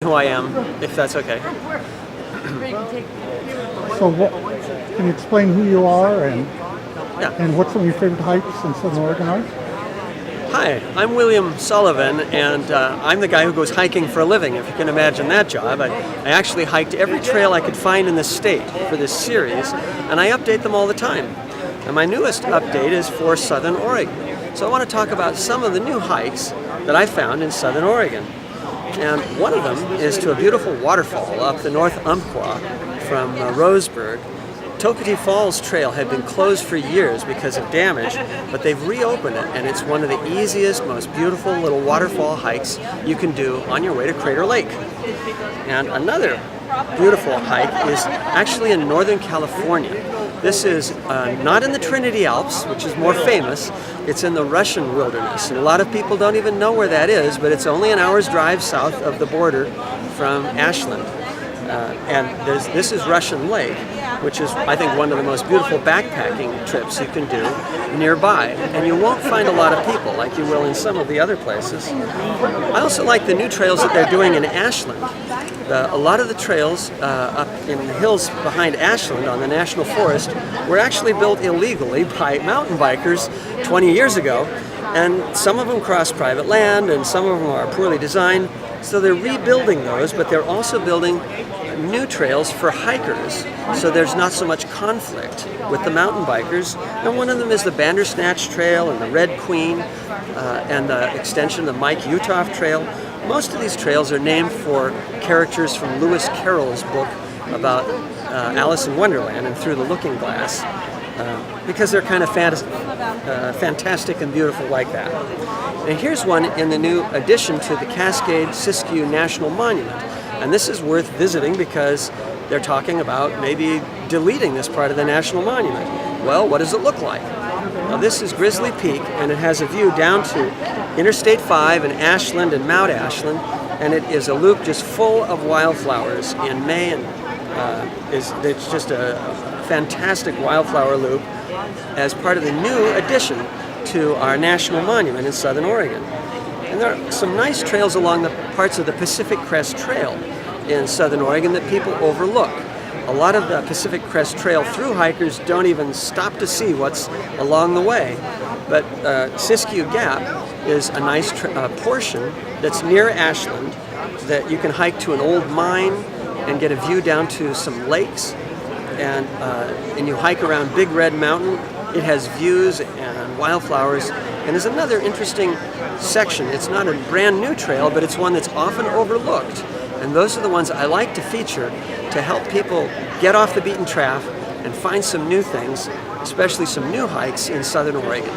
who I am, if that's okay. So can you explain who you are and Yeah. what some of your favorite hikes in Southern Oregon are? Hi, I'm William Sullivan, and I'm the guy who goes hiking for a living, if you can imagine that job. I actually hiked every trail I could find in the state for this series, and I update them all the time. And my newest update is for Southern Oregon. So I want to talk about some of the new hikes that I found in Southern Oregon. And one of them is to a beautiful waterfall up the North Umpqua from Roseburg. Toketee Falls Trail had been closed for years because of damage, but they've reopened it, and it's one of the easiest, most beautiful little waterfall hikes you can do on your way to Crater Lake. And another beautiful hike is actually in Northern California. This is not in the Trinity Alps, which is more famous. It's in the Russian wilderness, and a lot of people don't even know where that is, but it's only an hour's drive south of the border from Ashland. This is Russian Lake, which is, I think, one of the most beautiful backpacking trips you can do nearby. And you won't find a lot of people like you will in some of the other places. I also like the new trails that they're doing in Ashland. A lot of the trails up in the hills behind Ashland on the National Forest were actually built illegally by mountain bikers 20 years ago. And some of them cross private land, and some of them are poorly designed. So they're rebuilding those, but they're also building new trails for hikers, so there's not so much conflict with the mountain bikers. And one of them is the Bandersnatch Trail and the Red Queen and the extension of the Mike Uthoff Trail. Most of these trails are named for characters from Lewis Carroll's book about Alice in Wonderland and Through the Looking Glass, because they're kind of fantastic and beautiful like that. And here's one in the new addition to the Cascade-Siskiyou National Monument. And this is worth visiting because they're talking about maybe deleting this part of the National Monument. Well, what does it look like? Now, this is Grizzly Peak, and it has a view down to Interstate 5 and Ashland and Mount Ashland, and it is a loop just full of wildflowers in May, and it's just a fantastic wildflower loop as part of the new addition to our National Monument in Southern Oregon. And there are some nice trails along the parts of the Pacific Crest Trail in Southern Oregon that people overlook. A lot of the Pacific Crest Trail through hikers don't even stop to see what's along the way. But Siskiyou Gap is a nice portion that's near Ashland that you can hike to an old mine and get a view down to some lakes. And you hike around Big Red Mountain. It has views and wildflowers. And there's another interesting section. It's not a brand new trail, but it's one that's often overlooked. And those are the ones I like to feature to help people get off the beaten track and find some new things, especially some new hikes in Southern Oregon.